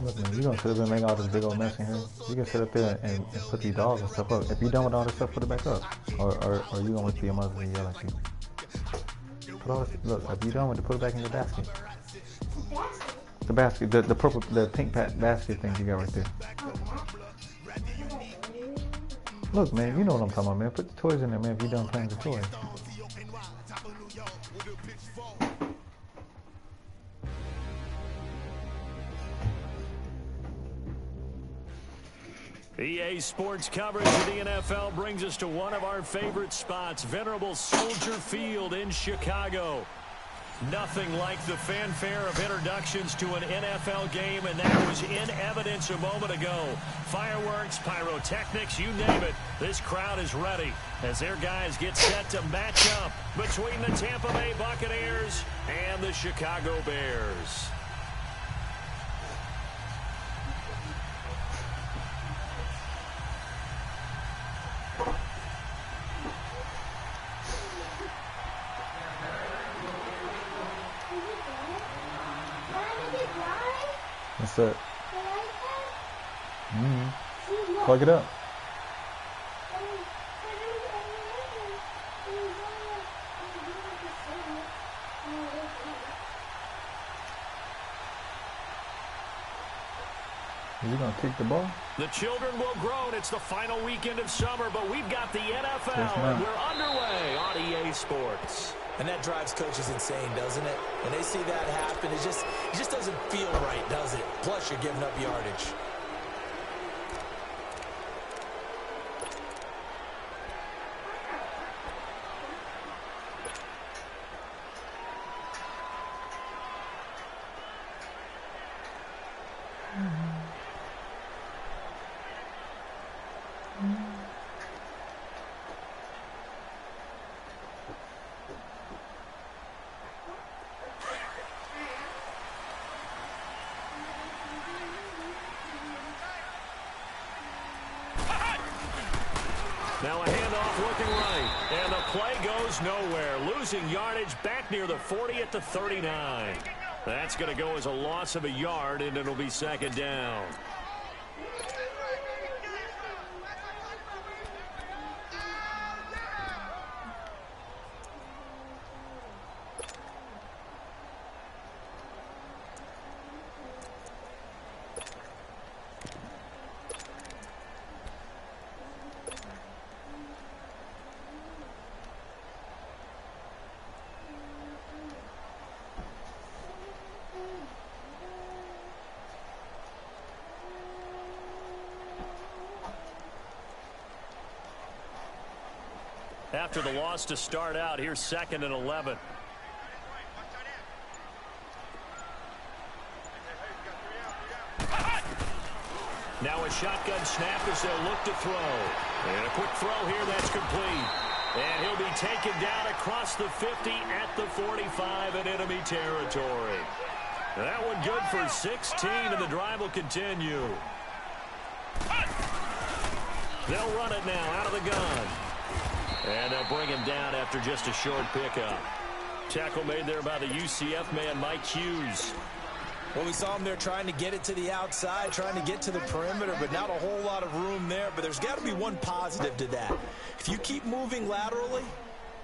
Look, man, you gonna sit up and make all this big old mess in here. You can sit up there and put these dolls and stuff up. If you're done with all this stuff, put it back up. Or you gonna wait for your mother to yell at you. Put all this, look, if you're done with it, put it back in your basket. The basket, the purple, the pink basket thing you got right there. Look, man, you know what I'm talking about, man. Put the toys in there, man, if you're done playing with the toys. EA Sports coverage of the NFL brings us to one of our favorite spots, venerable Soldier Field in Chicago. Nothing like the fanfare of introductions to an NFL game, and that was in evidence a moment ago. Fireworks, pyrotechnics, you name it. This crowd is ready as their guys get set to match up between the Tampa Bay Buccaneers and the Chicago Bears. What's up? Plug it up. Are you gonna kick the ball? The children will grow, and it's the final weekend of summer, but we've got the NFL, and we're underway on EA Sports. And that drives coaches insane, doesn't it? When they see that happen, it just doesn't feel right, does it? Plus, you're giving up yardage. Now a handoff looking right, and the play goes nowhere. Losing yardage back near the 40 at the 39. That's going to go as a loss of a yard, and it'll be second down. After the loss to start out, here's 2nd and 11. Now a shotgun snap as they'll look to throw. And a quick throw here that's complete. And he'll be taken down across the 50 at the 45 in enemy territory. That one good for 16, and the drive will continue. They'll run it now out of the gun. And they'll bring him down after just a short pickup. Tackle made there by the UCF man, Mike Hughes. Well, we saw him there trying to get it to the outside, trying to get to the perimeter, but not a whole lot of room there. But there's got to be one positive to that. If you keep moving laterally,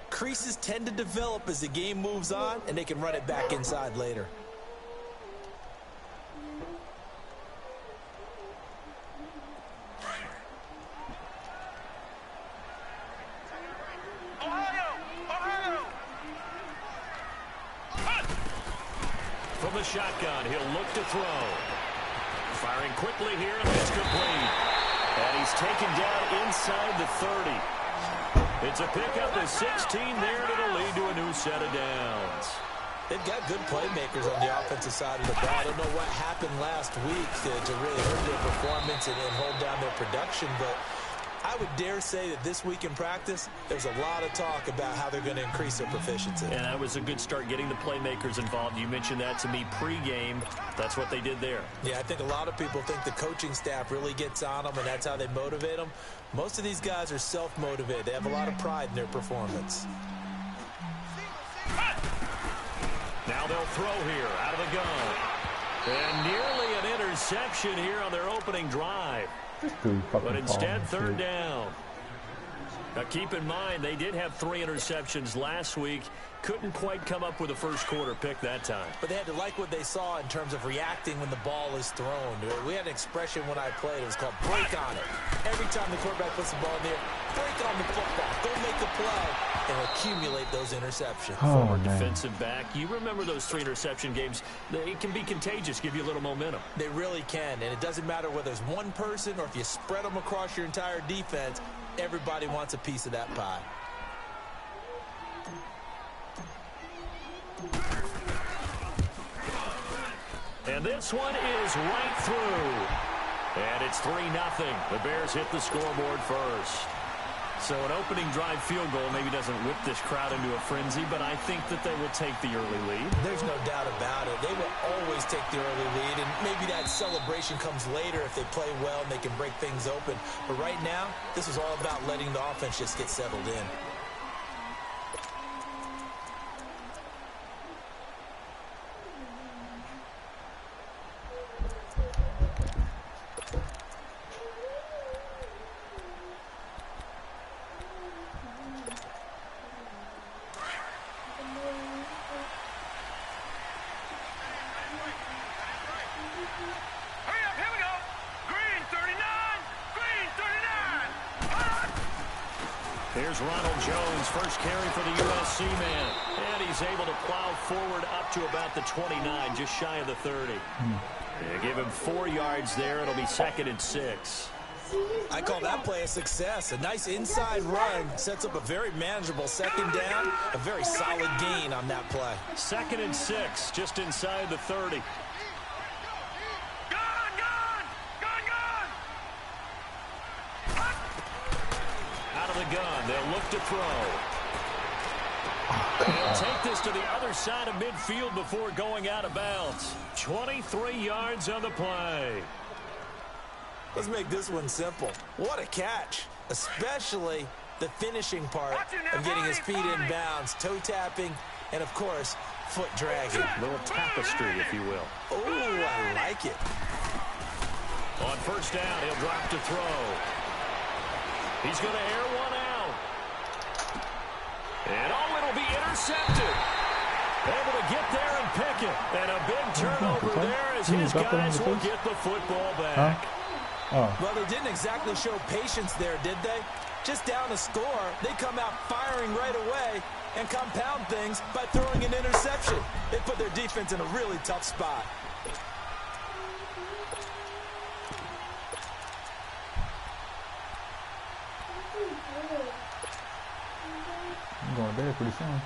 creases tend to develop as the game moves on, and they can run it back inside later. From the shotgun, he'll look to throw. Firing quickly here, and it's complete. And he's taken down inside the 30. It's a pickup of 16 there, and it'll lead to a new set of downs. They've got good playmakers on the offensive side of the ball. I don't know what happened last week to really hurt their performance and hold down their production, but I would dare say that this week in practice, there's a lot of talk about how they're going to increase their proficiency. And that was a good start getting the playmakers involved. You mentioned that to me pregame. That's what they did there. Yeah, I think a lot of people think the coaching staff really gets on them, and that's how they motivate them. Most of these guys are self-motivated. They have a lot of pride in their performance. Now they'll throw here out of the gun. And nearly an interception here on their opening drive. But instead, third down. Now, keep in mind, they did have 3 interceptions last week. Couldn't quite come up with a first quarter pick that time. But they had to like what they saw in terms of reacting when the ball is thrown. We had an expression when I played. It was called break on it. Every time the quarterback puts the ball in there, break on the football. Go make a play and accumulate those interceptions. Former defensive back. You remember those 3 interception games. It can be contagious, give you a little momentum. They really can, and it doesn't matter whether it's one person or if you spread them across your entire defense. Everybody wants a piece of that pie. And this one is right through. And it's 3-0. The Bears hit the scoreboard first. So an opening drive field goal maybe doesn't whip this crowd into a frenzy, but I think that they will take the early lead. There's no doubt about it. They will always take the early lead, and maybe that celebration comes later if they play well and they can break things open. But right now, this is all about letting the offense just get settled in. Here's Ronald Jones, first carry for the USC man. And he's able to plow forward up to about the 29, just shy of the 30. Yeah, give him 4 yards there. It'll be 2nd and 6. I call that play a success. A nice inside run sets up a very manageable 2nd down. A very solid gain on that play. 2nd and 6, just inside the 30. The gun. They'll look to throw. They'll take this to the other side of midfield before going out of bounds. 23 yards on the play. Let's make this one simple. What a catch, especially the finishing part of getting his feet in bounds, toe tapping, and of course, foot dragging. A little tapestry, if you will. Oh, I like it. On first down, he'll drop to throw. He's going to air one out. And it'll be intercepted. Able to get there and pick it. And a big turnover there as his guys will get the football back. Well, they didn't exactly show patience there, did they? Just down a score, they come out firing right away and compound things by throwing an interception. They put their defense in a really tough spot. I'm going there pretty soon.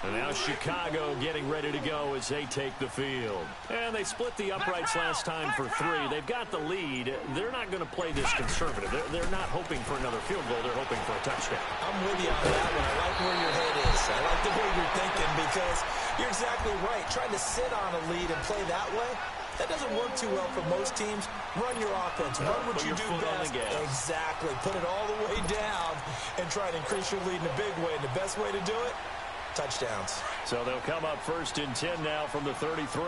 And now Chicago getting ready to go as they take the field. And they split the uprights last time for 3. They've got the lead. They're not going to play this conservative. They're not hoping for another field goal. They're hoping for a touchdown. I'm with you on that one. I like where your head is. I like the way you're thinking because you're exactly right. Trying to sit on a lead and play that way, that doesn't work too well for most teams. Run your offense. Run what you do best. Exactly. Put it all the way down and try to increase your lead in a big way. And the best way to do it, touchdowns. So they'll come up 1st and 10 now from the 33.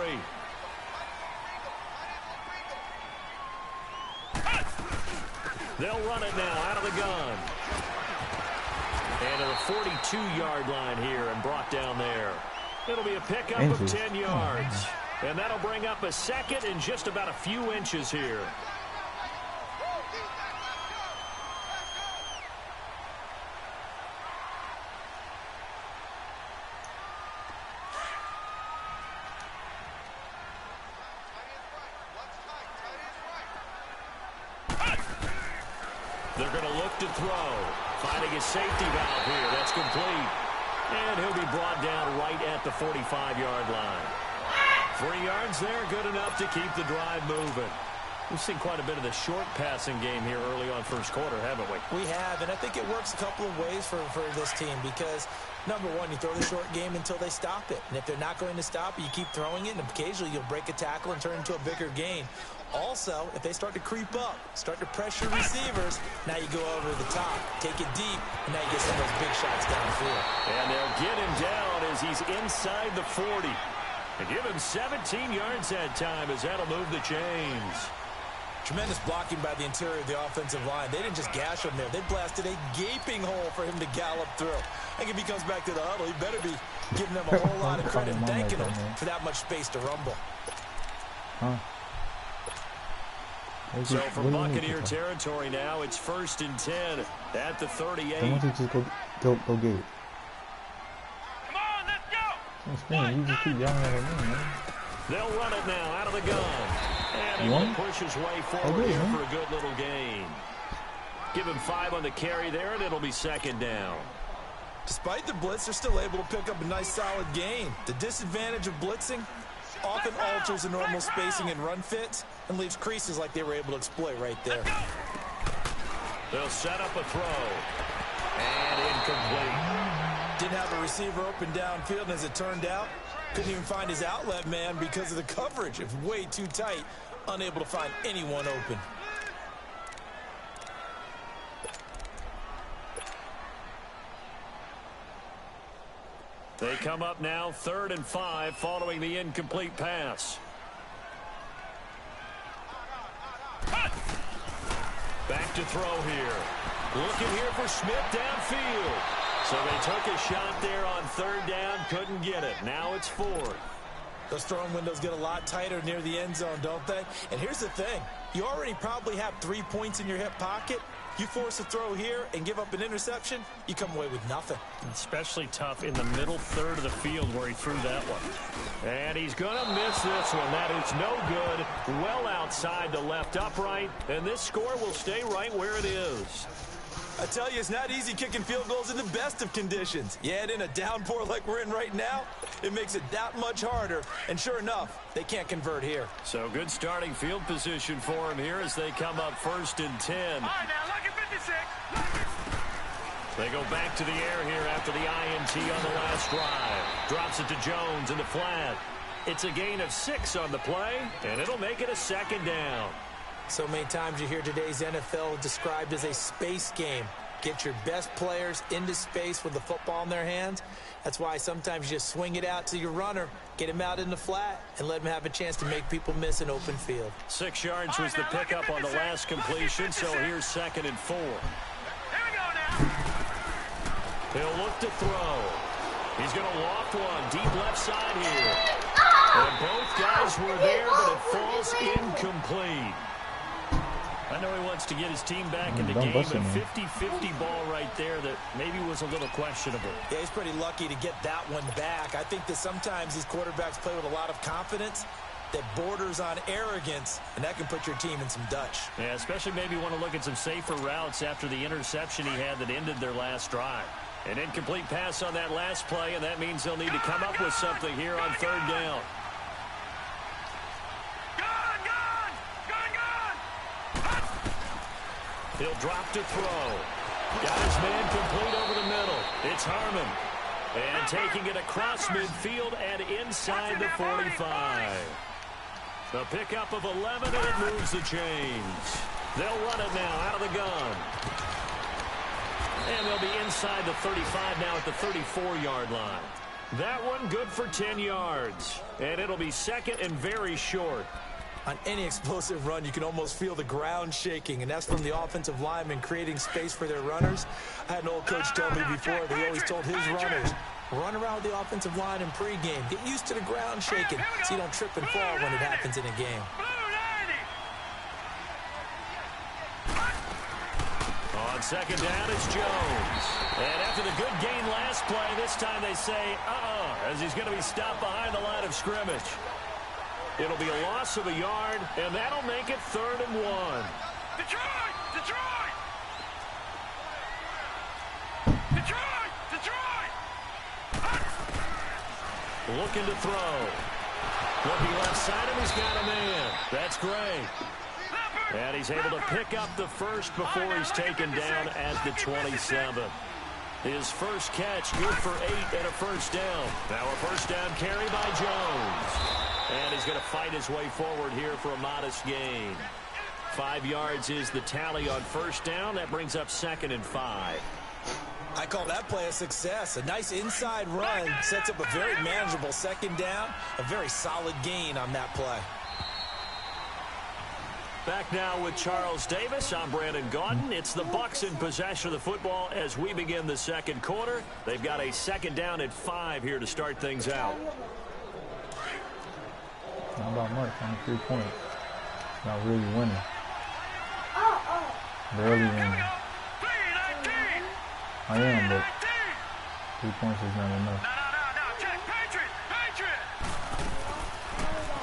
They'll run it now out of the gun. And to the 42-yard line here and brought down there. It'll be a pickup of 10 yards. And that'll bring up a 2nd and just about a few inches here. They're going to look to throw. Finding his safety valve here. That's complete. And he'll be brought down right at the 45-yard line. 3 yards there, good enough to keep the drive moving. We've seen quite a bit of the short passing game here early on first quarter, haven't we? We have, and I think it works a couple of ways for this team because, number one, you throw the short game until they stop it. And if they're not going to stop it, you keep throwing it, and occasionally you'll break a tackle and turn into a bigger gain. Also, if they start to creep up, start to pressure receivers, now you go over the top, take it deep, and now you get some of those big shots downfield. And they'll get him down as he's inside the 40. And give him 17 yards that time as that'll move the chains. Tremendous blocking by the interior of the offensive line. They didn't just gash him there. They blasted a gaping hole for him to gallop through. I think if he comes back to the huddle, he better be giving them a whole lot of credit and thanking them for that much space to rumble. Huh? So from Buccaneer territory now, it's 1st and 10 at the 38. Why don't you just go get it? Come on, let's go! You just keep yelling at him, man. They'll run it now out of the gun. And he will push his way forward here for a good little gain. Give him 5 on the carry there, and it'll be 2nd down. Despite the blitz, they're still able to pick up a nice solid gain. The disadvantage of blitzing often alters the normal spacing and run fits and leaves creases like they were able to exploit right there. They'll set up a throw. And incomplete. Didn't have a receiver open downfield, and as it turned out, couldn't even find his outlet man because of the coverage. It was way too tight, unable to find anyone open. They come up now 3rd and 5 following the incomplete pass. Back to throw here. Looking here for Smith downfield. So they took a shot there on 3rd down, couldn't get it. Now it's 4th. Those throwing windows get a lot tighter near the end zone, don't they? And here's the thing. You already probably have 3 points in your hip pocket. You force a throw here and give up an interception, you come away with nothing. Especially tough in the middle third of the field where he threw that one. And he's going to miss this one. That is no good. Well outside the left upright. And this score will stay right where it is. I tell you, it's not easy kicking field goals in the best of conditions. You add in a downpour like we're in right now, it makes it that much harder. And sure enough, they can't convert here. So good starting field position for him here as they come up 1st and 10. All right, now, look at 56. They go back to the air here after the INT on the last drive. Drops it to Jones in the flat. It's a gain of 6 on the play, and it'll make it a 2nd down. So many times you hear today's NFL described as a space game. Get your best players into space with the football in their hands. That's why sometimes you just swing it out to your runner, get him out in the flat, and let him have a chance to make people miss an open field. 6 yards was the pickup on the last completion, so here's 2nd and 4. Here we go now. He'll look to throw. He's going to loft one deep left side here. And both guys were there, but it falls incomplete. I know he wants to get his team back in the game. A 50-50 ball right there that maybe was a little questionable. Yeah, he's pretty lucky to get that one back. I think that sometimes these quarterbacks play with a lot of confidence that borders on arrogance, and that can put your team in some Dutch. Yeah, especially maybe want to look at some safer routes after the interception he had that ended their last drive. An incomplete pass on that last play, and that means they'll need to come up with something here on 3rd down. He'll drop to throw. Got his man complete over the middle. It's Harmon. And taking it across midfield and inside the 45. The pickup of 11, and it moves the chains. They'll run it now out of the gun. And they'll be inside the 35 now at the 34-yard line. That one good for 10 yards. And it'll be 2nd and very short. On any explosive run, you can almost feel the ground shaking, and that's from the offensive linemen creating space for their runners. I had an old coach tell me before that he always told his runners, run around with the offensive line in pregame. Get used to the ground shaking so you don't trip and fall when it happens in a game. On 2nd down, it's Jones. And after the good gain last play, this time they say, as he's going to be stopped behind the line of scrimmage. It'll be a loss of a yard, and that'll make it 3rd and 1. Detroit! Detroit! Detroit! Detroit! Looking to throw. Looking left side, and he's got a man. That's great. And he's able to pick up the first before he's taken down at the 27. His first catch, good for 8 and a first down. Now a first down carry by Jones. And he's going to fight his way forward here for a modest gain. 5 yards is the tally on first down. That brings up 2nd and 5. I call that play a success. A nice inside run sets up a very manageable second down. A very solid gain on that play. Back now with Charles Davis. I'm Brandon Gaudin. It's the Bucs in possession of the football as we begin the second quarter. They've got a second down at 5 here to start things out. Not about much, only 3 points. Not really winning. Barely winning. I am, but 3 points is not enough.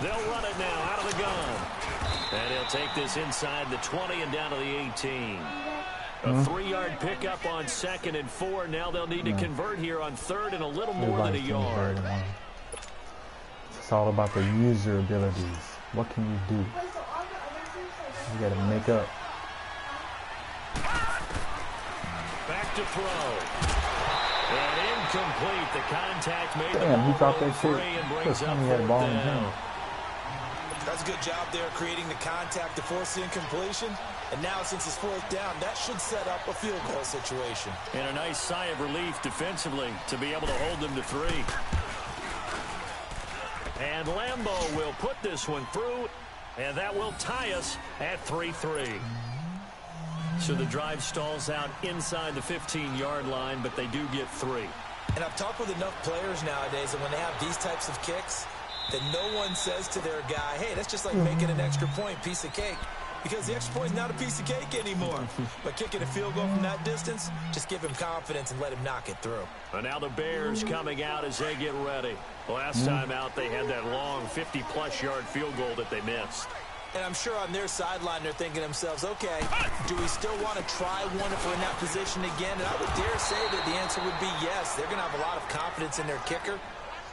They'll run it now out of the gun. And he'll take this inside the 20 and down to the 18. A 3-yard pickup on 2nd and 4. Now they'll need to convert here on 3rd and a little more than a yard. It's all about the user abilities. What can you do? You got to make up. Back to throw. And incomplete. The contact made Damn, he dropped the that ball shit. free and brings up He had a ball in 4th his hand. down. That's a good job there creating the contact to force the incompletion. And now since it's 4th down, that should set up a field goal situation. And a nice sigh of relief defensively to be able to hold them to 3. And Lambeau will put this one through, and that will tie us at 3-3. So the drive stalls out inside the 15-yard line, but they do get 3. And I've talked with enough players nowadays that when they have these types of kicks, that no one says to their guy, hey, that's just like making an extra point, piece of cake. Because the extra point is not a piece of cake anymore. But kicking a field goal from that distance, just give him confidence and let him knock it through. And now the Bears coming out as they get ready. Last time out, they had that long 50-plus yard field goal that they missed. And I'm sure on their sideline, they're thinking to themselves, okay, do we still want to try one if we're in that position again? And I would dare say that the answer would be yes. They're going to have a lot of confidence in their kicker.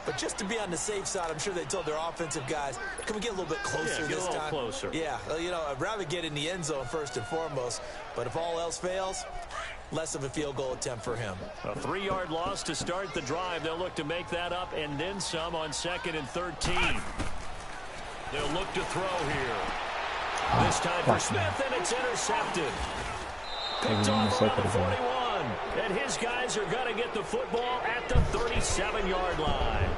But just to be on the safe side, I'm sure they told their offensive guys, can we get a little bit closer this time? Get a little closer. Yeah, you know, I'd rather get in the end zone first and foremost. But if all else fails, less of a field goal attempt for him. A 3-yard loss to start the drive. They'll look to make that up and then some on 2nd and 13. They'll look to throw here. This time for Smith, and it's intercepted. Picked off around the 41. And his guys are going to get the football at the 37-yard line.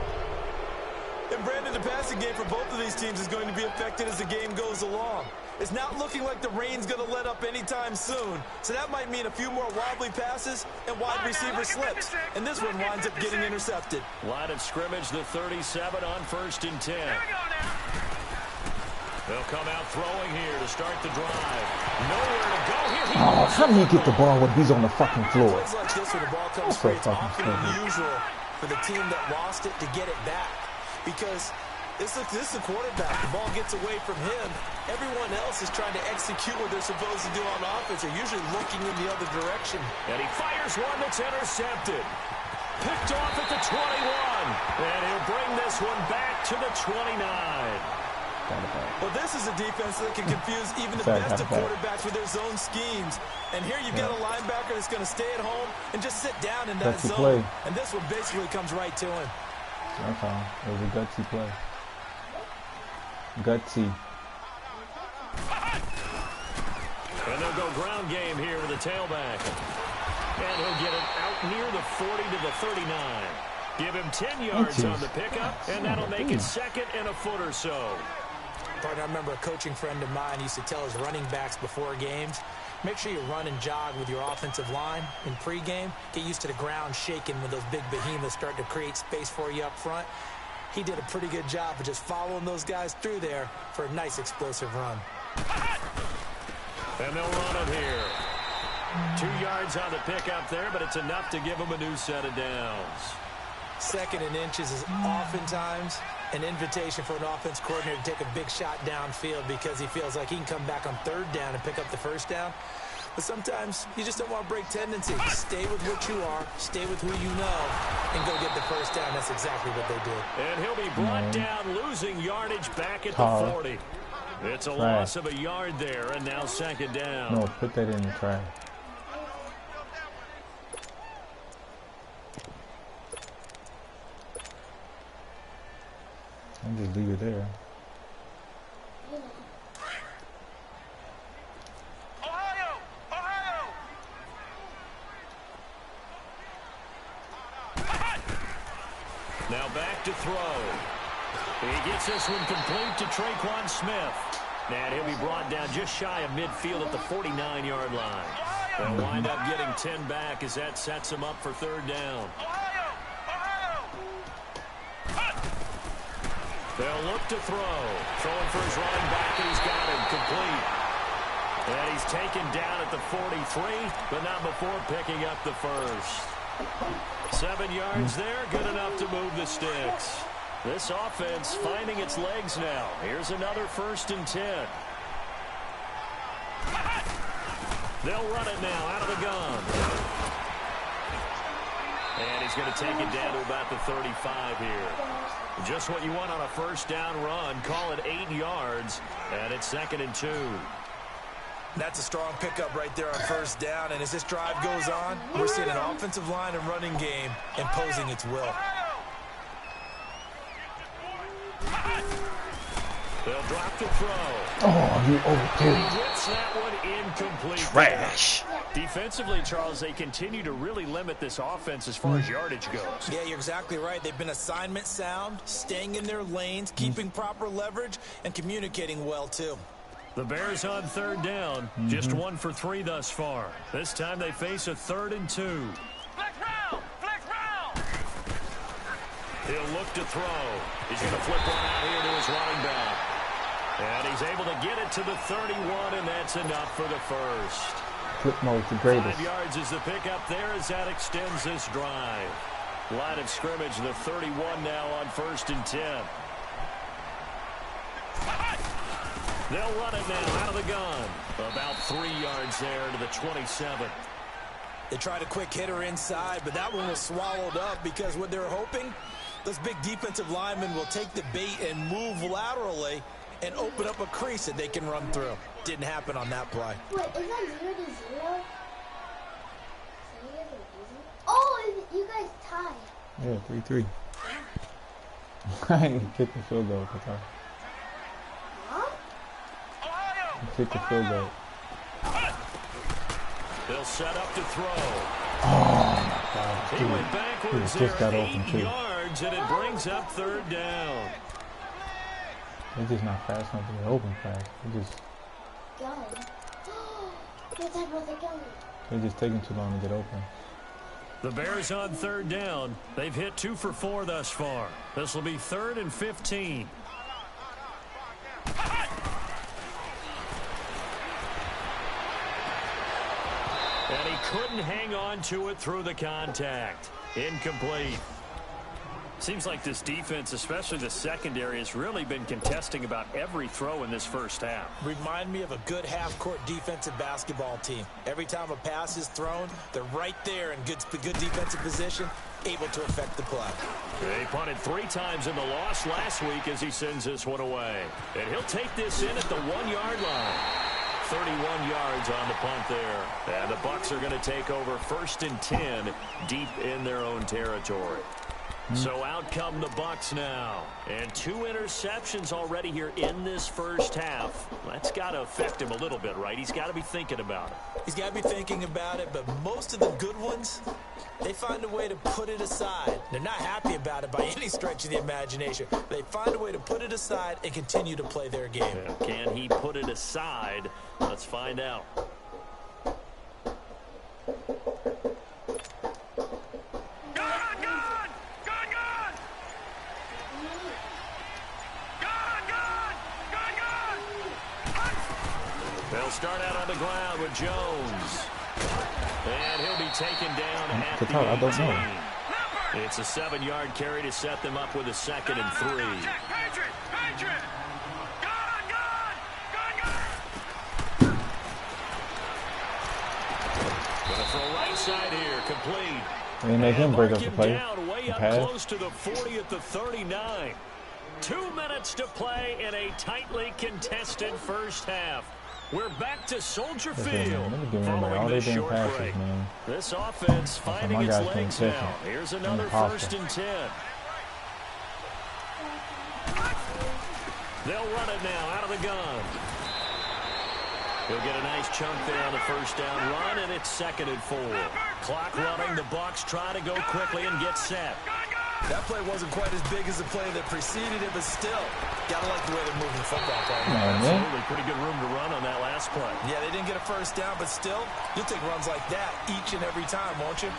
And Brandon, the passing game for both of these teams is going to be affected as the game goes along. It's not looking like the rain's going to let up anytime soon. So that might mean a few more wobbly passes and wide receiver slips. And this one winds up getting intercepted. Line of scrimmage, the 37 on 1st and 10. They'll come out throwing here to start the drive. Nowhere to go here. How do you get the ball when he's on the fucking floor? Plays like this where the ball comes free, it's often unusual for the team that lost it to get it back. Because this is a quarterback. The ball gets away from him. Everyone else is trying to execute what they're supposed to do on offense. They're usually looking in the other direction. And he fires one that's intercepted. Picked off at the 21. And he'll bring this one back to the 29. Well, this is a defense that can confuse even the best of quarterbacks with their zone schemes. And here you've got a linebacker that's going to stay at home and just sit down in that zone. And this one basically comes right to him. That's all. It was a gutsy play. Gutsy. And they'll go ground game here with the tailback. And he'll get it out near the 40 to the 39. Give him 10 yards on the pickup, and that'll make it 2nd and a foot or so. Partner, I remember a coaching friend of mine used to tell his running backs before games, make sure you run and jog with your offensive line in pregame. Get used to the ground shaking when those big behemoths start to create space for you up front. He did a pretty good job of just following those guys through there for a nice explosive run. And they'll run it here. 2 yards on the pickup there, but it's enough to give them a new set of downs. 2nd and inches is oftentimes an invitation for an offense coordinator to take a big shot downfield because he feels like he can come back on 3rd down and pick up the 1st down. But sometimes you just don't want to break tendencies. Stay with what you are, stay with who you know, and go get the 1st down. That's exactly what they did. And he'll be brought down, losing yardage back at the 40. It's a loss of a yard there, and now second down. No, put that in the trash. I'll just leave it there. Now back to throw. He gets this one complete to Traquan Smith. And he'll be brought down just shy of midfield at the 49-yard line. They'll wind up getting 10 back as that sets him up for third down. They'll look to throw. Throwing for his running back, and he's got him complete. And he's taken down at the 43, but not before picking up the first. 7 yards there, good enough to move the sticks. This offense finding its legs now. Here's another 1st and 10. They'll run it now out of the gun. And he's going to take it down to about the 35 here. Just what you want on a 1st down run. Call it 8 yards, and it's 2nd and 2. That's a strong pickup right there on 1st down, and as this drive goes on, we're seeing an offensive line and running game imposing its will. They'll drop the throw. Oh, you overthrew. He hits that one incomplete. Trash. Defensively, Charles, they continue to really limit this offense as far as yardage goes. Yeah, you're exactly right. They've been assignment sound, staying in their lanes, keeping proper leverage, and communicating well, too. The Bears on 3rd down, just 1 for 3 thus far. This time they face a 3rd and 2. Flex round! Flex round! He'll look to throw. He's going to flip one out here to his running back. And he's able to get it to the 31, and that's enough for the first. Flip mode, the greatest. 5 yards is the pickup there as that extends this drive. Line of scrimmage, the 31 now on 1st and 10. They'll run it now out of the gun. About 3 yards there to the 27. They tried a quick hitter inside, but that one was swallowed up because what they're hoping, those big defensive linemen will take the bait and move laterally and open up a crease that they can run through. Didn't happen on that play. Wait, is that 0-0? Oh, you guys tied. Yeah, 3-3. I ain't kicked the field goal at the time. Huh? Kick the field goal. They'll set up to throw. Oh my God. He went backwards just got there, open 8 too. yards, and it brings up 3rd down. They're just not fast enough to get open fast. They're just Gun. You're talking about the gun. they're just taking too long to get open. The Bears on 3rd down. They've hit 2 for 4 thus far. This will be 3rd and 15. And he couldn't hang on to it through the contact. Incomplete. Seems like this defense, especially the secondary, has really been contesting about every throw in this first half. Remind me of a good half-court defensive basketball team. Every time a pass is thrown, they're right there in good defensive position, able to affect the play. They punted 3 times in the loss last week as he sends this one away. And he'll take this in at the 1-yard line. 31 yards on the punt there. And the Bucs are going to take over 1st and 10 deep in their own territory. So out come the Bucs now. And 2 interceptions already here in this first half. That's got to affect him a little bit, right? He's got to be thinking about it. He's got to be thinking about it, but most of the good ones, they find a way to put it aside. They're not happy about it by any stretch of the imagination. They find a way to put it aside and continue to play their game. Yeah. Can he put it aside? Let's find out. They'll start out on the ground with Jones. And he'll be taken down at the 18. I don't know. It's a 7-yard carry to set them up with a 2nd and 3. Gonna throw right side here, complete. They make him break up the play. Down way The up pass. close to the 40 at the 39. 2 minutes to play in a tightly contested first half. We're back to Soldier Field following this short break. This offense finding its legs now. Here's another 1st and 10. They'll run it now out of the gun. He'll get a nice chunk there on the first down run, and it's 2nd and 4. Clock running. The Bucs try to go quickly and get set. That play wasn't quite as big as the play that preceded it, but still, gotta like the way they're moving the football. Absolutely, pretty good room to run on that last play. Yeah, they didn't get a first down, but still, you'll take runs like that each and every time, won't you?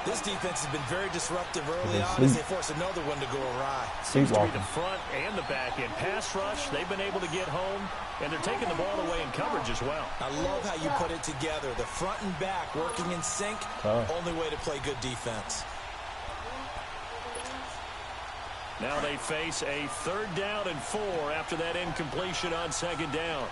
This defense has been very disruptive early on as they force another one to go awry. Seems to be the front and the back end. Pass rush, they've been able to get home, and they're taking the ball away in coverage as well. I love how you put it together. The front and back working in sync, only way to play good defense. Now they face a 3rd down and 4 after that incompletion on 2nd down.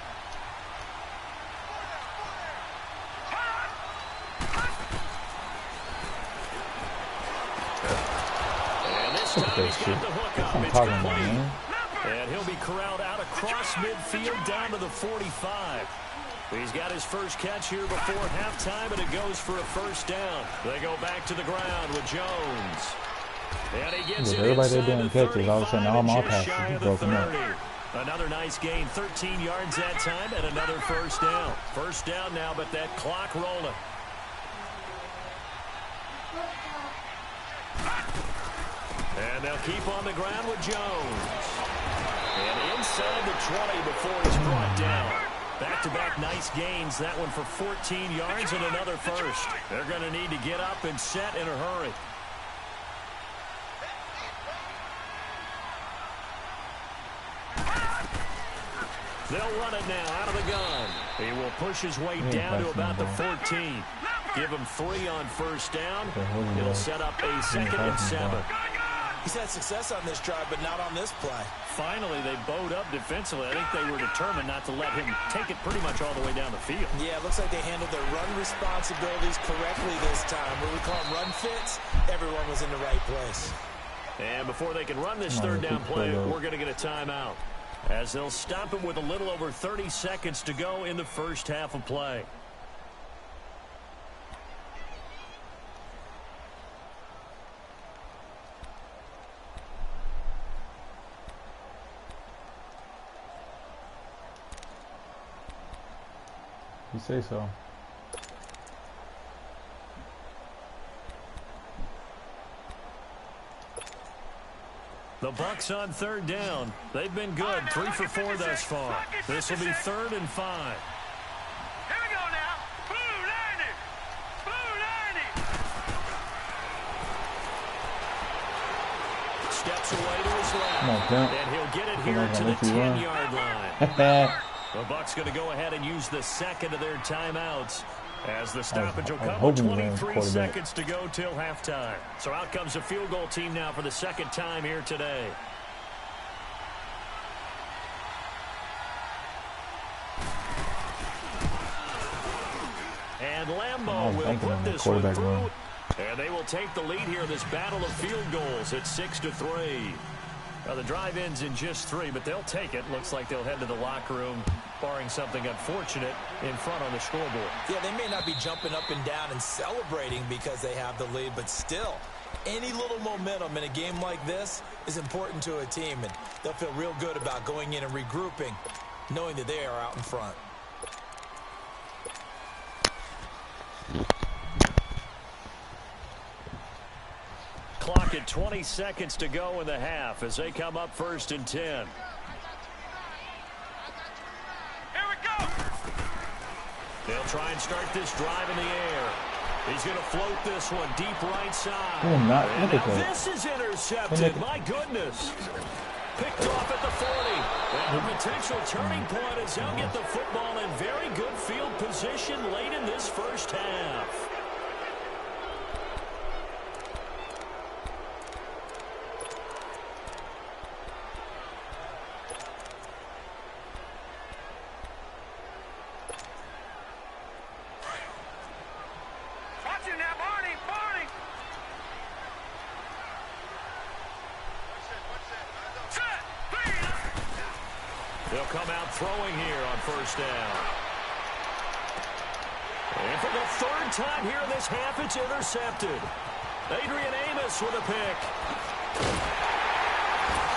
And this time he's got the hook up. It's complete. And he'll be corralled out across midfield down to the 45. He's got his first catch here before halftime, and it goes for a 1st down. They go back to the ground with Jones. And he gets it everybody inside doing the catches, all of a sudden all my just passes shy are of the broken 30. up. Another nice gain, 13 yards that time, and another 1st down. 1st down now, but that clock rolling. And they'll keep on the ground with Jones. And inside the 20 before he's brought down. Back-to-back nice gains, that one for 14 yards and another 1st. They're going to need to get up and set in a hurry. They'll run it now out of the gun. He will push his way down to about the 14. Give him 3 on 1st down. It'll set up a 2nd and 7. He's had success on this drive, but not on this play. Finally, they bowed up defensively. I think they were determined not to let him take it pretty much all the way down the field. Yeah, it looks like they handled their run responsibilities correctly this time. What we call them run fits, everyone was in the right place. And before they can run this 3rd down play, we're going to get a timeout, as they'll stop it with a little over 30 seconds to go in the first half of play. You say so. The Bucs on 3rd down. They've been good, 3 for 4 thus far. This will be 3rd and 5. Here we go now. Blue 90. Blue 90. Steps away to his left. And he'll get it here to the 10-yard line. The Bucs going to go ahead and use the 2nd of their timeouts, as the stoppage will come with 23 seconds to go till halftime. So out comes the field goal team now for the 2nd time here today. And Lambeau will put this one through. And they will take the lead here in this battle of field goals at 6-3. Well, the drive ends in just 3, but they'll take it. Looks like they'll head to the locker room, barring something unfortunate, in front on the scoreboard. Yeah, they may not be jumping up and down and celebrating because they have the lead, but still, any little momentum in a game like this is important to a team, and they'll feel real good about going in and regrouping, knowing that they are out in front. Clock at 20 seconds to go in the half as they come up 1st and 10. Here we go. They'll try and start this drive in the air. He's going to float this one deep right side. And now this is intercepted. My goodness. Picked off at the 40. And a potential turning point as they'll get the football in very good field position late in this first half. They'll come out throwing here on first down. And for the third time here in this half, it's intercepted. Adrian Amos with a pick.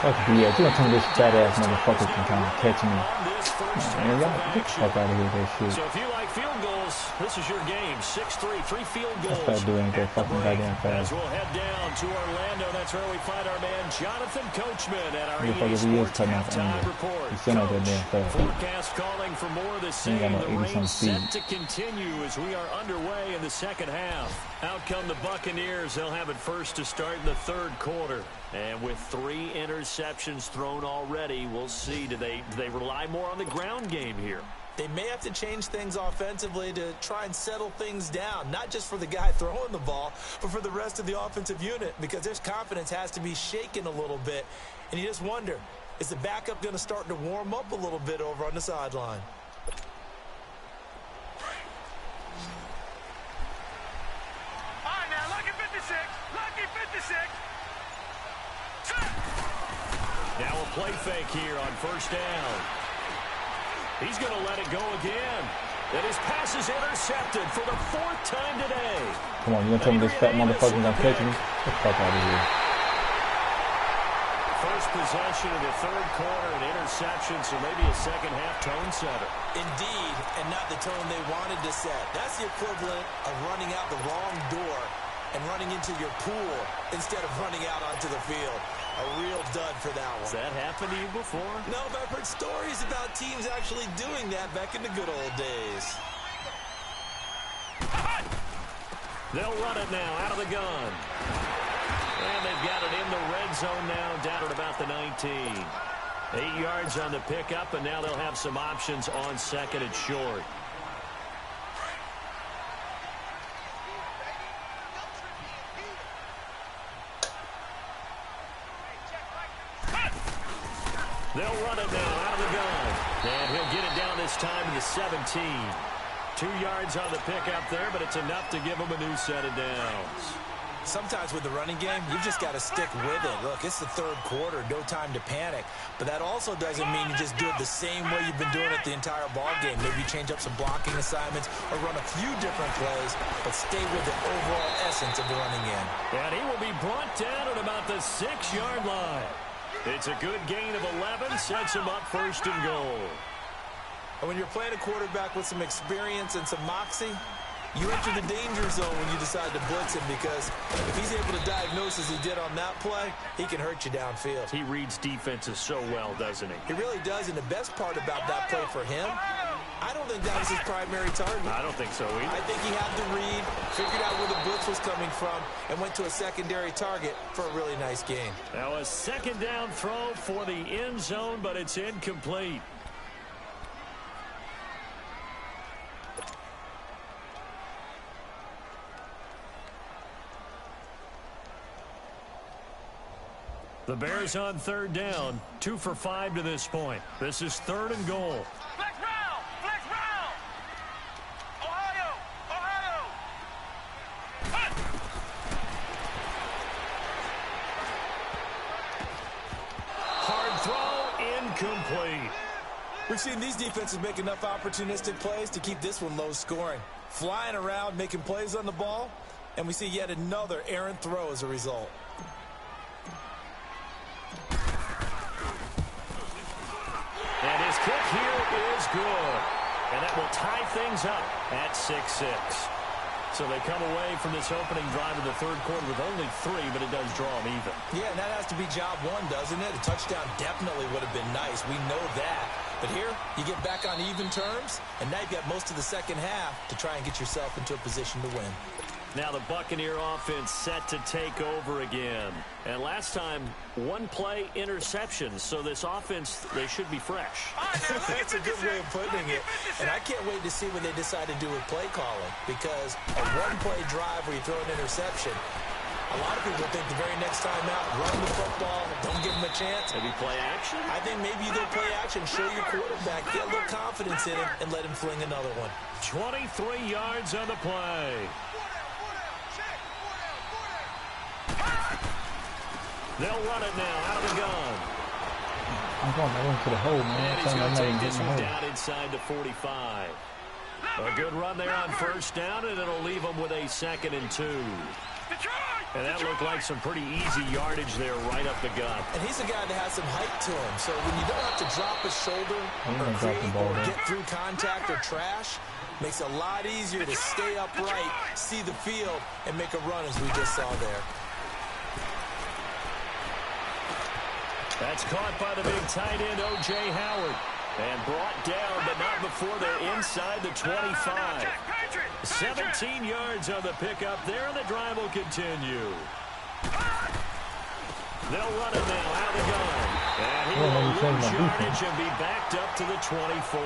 Fuck BS. You gonna tell me this fat ass motherfucker can come catch me? Man, y'all get the fuck out of here with that shit. So if you like field goals, this is your game. 6-3, 3 field goals. That fat dude ain't that fucking goddamn As fast. we'll head down to Orlando, that's where we find our man Jonathan Coachman at our Motherfucker, EA he is Sports cutting off halftime angle. report. He's still not that damn fast. Forecast calling for more of the same. ain't got The no 80 rain some set to continue as we are underway in the second half. Out come the Buccaneers. They'll have it first to start in the third quarter. And with 3 interceptions thrown already, we'll see. Do they rely more on the ground game here? They may have to change things offensively to try and settle things down, not just for the guy throwing the ball, but for the rest of the offensive unit, because their confidence has to be shaken a little bit. And you just wonder, is the backup going to start to warm up a little bit over on the sideline? All right, now, lucky 56. Lucky 56. Now a play fake here on first down. He's going to let it go again. And his pass is intercepted for the 4th time today. Come on, you gonna tell me this fat motherfucker gonna catch me? Get the fuck out of here. First possession of the third quarter, an interception, so maybe a second half tone setter. Indeed, and not the tone they wanted to set. That's the equivalent of running out the wrong door and running into your pool instead of running out onto the field. A real dud for that one. Has that happened to you before? No, but I've heard stories about teams actually doing that back in the good old days. They'll run it now out of the gun. And they've got it in the red zone now, down at about the 19. 8 yards on the pickup, and now they'll have some options on second and short. They'll run it now out of the gun. And he'll get it down this time to the 17. 2 yards on the pickup there, but it's enough to give him a new set of downs. Sometimes with the running game, you've just got to stick with it. Look, it's the third quarter, no time to panic. But that also doesn't mean you just do it the same way you've been doing it the entire ball game. Maybe change up some blocking assignments or run a few different plays, but stay with the overall essence of the running game. And he will be brought down at about the 6-yard line. It's a good gain of 11, sets him up first and goal. And when you're playing a quarterback with some experience and some moxie, you enter the danger zone when you decide to blitz him, because if he's able to diagnose as he did on that play, he can hurt you downfield. He reads defenses so well, doesn't he? He really does, and the best part about that play for him, I don't think that was his primary target. I don't think so either. I think he had the read, figured out where the blitz was coming from, and went to a secondary target for a really nice gain. Now a second down throw for the end zone, but it's incomplete. The Bears on third down, 2 for 5 to this point. This is 3rd and goal. Flex round! Flex round! Ohio! Ohio! Hut! Hard throw, incomplete. We've seen these defenses make enough opportunistic plays to keep this one low scoring. Flying around, making plays on the ball, and we see yet another errant throw as a result. And his kick here is good. And that will tie things up at 6-6. So they come away from this opening drive of the third quarter with only 3, but it does draw them even. Yeah, and that has to be job one, doesn't it? A touchdown definitely would have been nice. We know that. But here, you get back on even terms, and now you've got most of the second half to try and get yourself into a position to win. Now the Buccaneer offense set to take over again. And last time, 1-play interceptions. So this offense, they should be fresh. That's a good way of putting it. And I can't wait to see what they decide to do with play calling. Because a 1-play drive where you throw an interception, a lot of people think the very next time out, run the football, don't give them a chance. Maybe play action? I think maybe you go play action, show your quarterback, get a little confidence in him, and let him fling another one. 23 yards on the play. They'll run it now out of the gun. I'm going back into the hole, man. And he's going to take this one down inside the 45. A good run there on first down, and it'll leave him with a 2nd and 2. And that looked like some pretty easy yardage there right up the gut. And he's a guy that has some height to him. So when you don't have to drop a shoulder or create or get through contact or trash, makes it a lot easier to stay upright, see the field, and make a run as we just saw there. That's caught by the big tight end, O.J. Howard. And brought down, but not before they're inside the 25. 17 yards on the pickup there, and the drive will continue. They'll run it now out of the gun. And he will lose yardage and be backed up to the 24.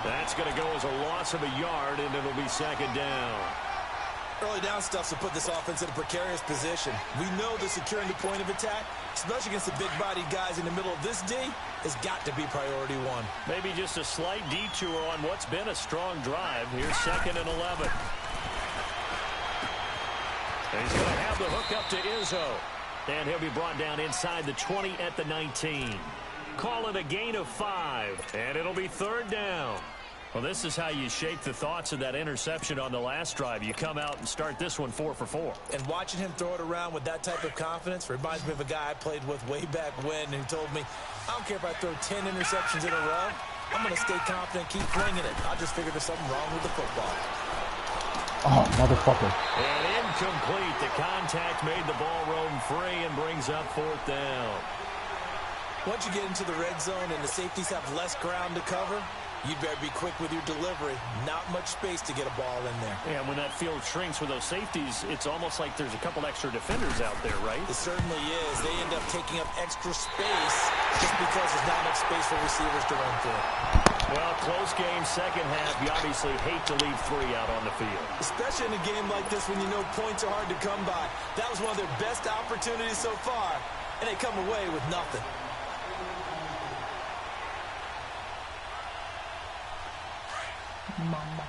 That's going to go as a loss of a yard, and it'll be 2nd down. Early down stuff to put this offense in a precarious position. We know that securing the point of attack, especially against the big-bodied guys in the middle of this D, has got to be priority one. Maybe just a slight detour on what's been a strong drive. Here's 2nd and 11. And he's going to have the hook up to Izzo. And he'll be brought down inside the 20 at the 19. Call it a gain of 5. And it'll be 3rd down. Well, this is how you shake the thoughts of that interception on the last drive. You come out and start this one 4 for 4. And watching him throw it around with that type of confidence reminds me of a guy I played with way back when, and he told me, I don't care if I throw 10 interceptions in a row. I'm going to stay confident, keep flinging it. I just figured there's something wrong with the football. Oh, motherfucker. And incomplete. The contact made the ball roam free and brings up 4th down. Once you get into the red zone and the safeties have less ground to cover, you'd better be quick with your delivery. Not much space to get a ball in there. Yeah, when that field shrinks with those safeties, it's almost like there's a couple extra defenders out there, right? It certainly is. They end up taking up extra space just because there's not enough space for receivers to run through. Well, close game, second half. You obviously hate to leave 3 out on the field. Especially in a game like this when you know points are hard to come by. That was one of their best opportunities so far, and they come away with nothing. Mama.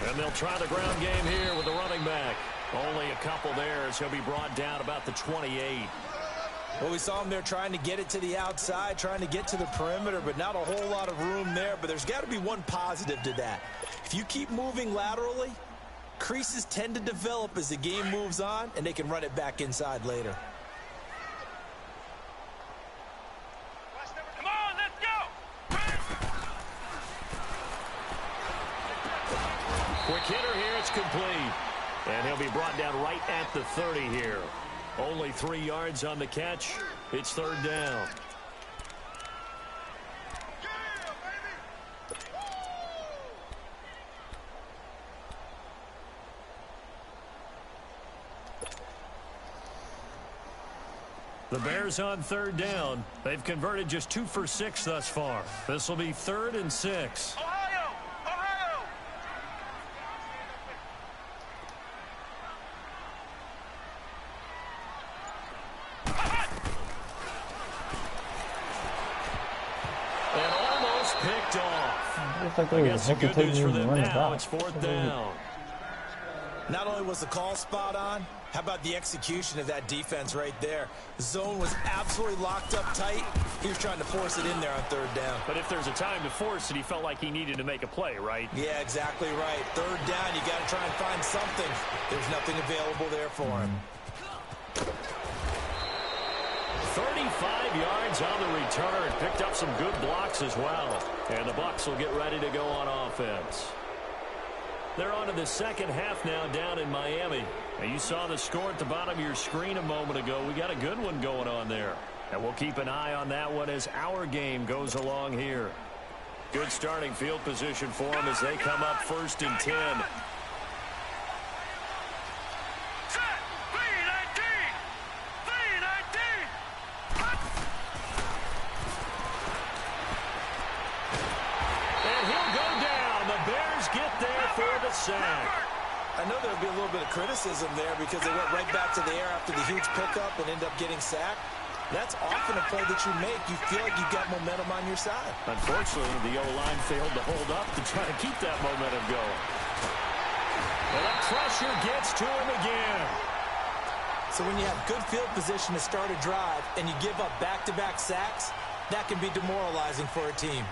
And they'll try the ground game here with the running back. Only a couple there as he'll be brought down about the 28. Well, we saw him there trying to get it to the outside, trying to get to the perimeter, but not a whole lot of room there. But there's got to be one positive to that. If you keep moving laterally, creases tend to develop as the game moves on, and they can run it back inside later. Come on, let's go! Quick hitter here, it's complete. And he'll be brought down right at the 30 here. Only 3 yards on the catch. It's 3rd down. The Bears on 3rd down. They've converted just 2 for 6 thus far. This will be 3rd and 6. Ohio! Ohio! And almost picked off. It's like I they guess the good news for them now, it's 4th down. Not only was the call spot on, how about the execution of that defense right there? The zone was absolutely locked up tight. He was trying to force it in there on 3rd down. But if there's a time to force it, he felt like he needed to make a play, right? Yeah, exactly right. 3rd down, you got to try and find something. There's nothing available there for him. 35 yards on the return. Picked up some good blocks as well. And the Bucs will get ready to go on offense. They're on to the second half now down in Miami. And you saw the score at the bottom of your screen a moment ago. We got a good one going on there. And we'll keep an eye on that one as our game goes along here. Good starting field position for them as they come up 1st and 10. Sack. I know there'll be a little bit of criticism there because they went right back to the air after the huge pickup and end up getting sacked. That's often a play that you make. You feel like you've got momentum on your side. Unfortunately, the O-line failed to hold up to try to keep that momentum going. And the pressure gets to him again. So when you have good field position to start a drive and you give up back-to-back sacks, that can be demoralizing for a team.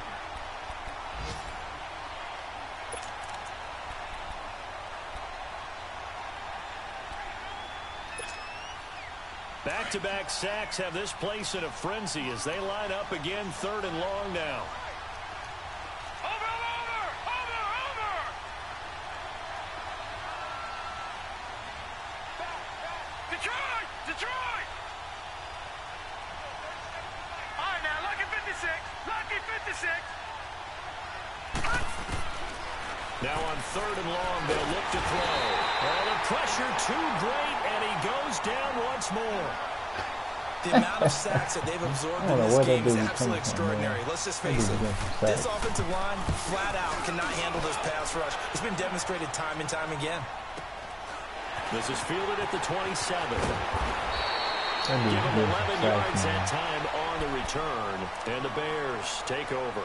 Back-to-back sacks have this place in a frenzy as they line up again, 3rd and long now. Detroit! All right, now, lucky 56. Lucky 56. Now on 3rd and long, they'll look to throw. Oh, the pressure too great, and he goes down once more. The amount of sacks that they've absorbed in this game is absolutely extraordinary. Let's just face it. This offensive line, flat out, cannot handle this pass rush. It's been demonstrated time and time again. This is fielded at the 27. Give him 11 yards that time on the return, and the Bears take over.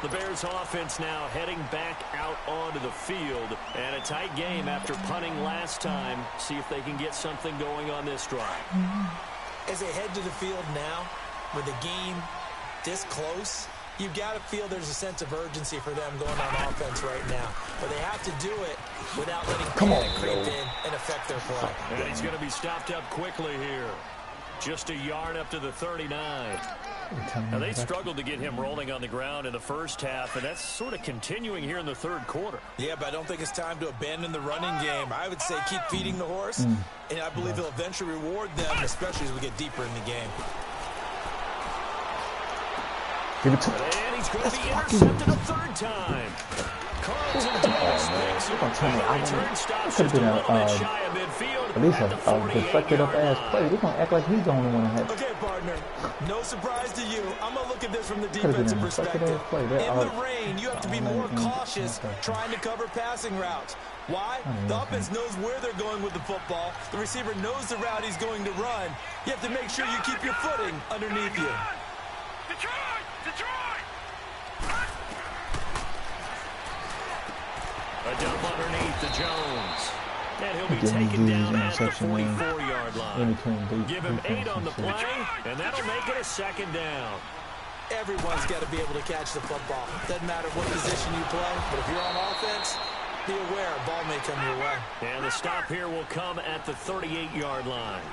The Bears offense now heading back out onto the field, and a tight game after punting last time. See if they can get something going on this drive. As they head to the field now, with the game this close, you've got to feel there's a sense of urgency for them going on offense right now. But they have to do it without letting panic creep in and affect their play. And he's going to be stopped up quickly here. Just a yard up to the 39. Now, they struggled to get him rolling on the ground in the first half, and that's sort of continuing here in the 3rd quarter. Yeah, but I don't think it's time to abandon the running game. I would say keep feeding the horse, and I believe he'll eventually reward them, especially as we get deeper in the game. And he's going to be intercepted a 3rd time. Carlton picks return stops just a little bit shy of midfield. At least a deflected up ass play. They're gonna act like he's the only one that has. Okay, partner. No surprise to you. I'm gonna look at this from the defensive perspective. In the rain, you have to be more cautious trying to cover passing routes. Why? The offense knows where they're going with the football. The receiver knows the route he's going to run. You have to make sure you keep your footing underneath you. Detroit! A dump underneath to Jones. And he'll be taken down at the 44-yard line. Give him 8 on the play, and that'll make it a 2nd down. Everyone's got to be able to catch the football. Doesn't matter what position you play, but if you're on offense, be aware a ball may come your way. And the stop here will come at the 38-yard line.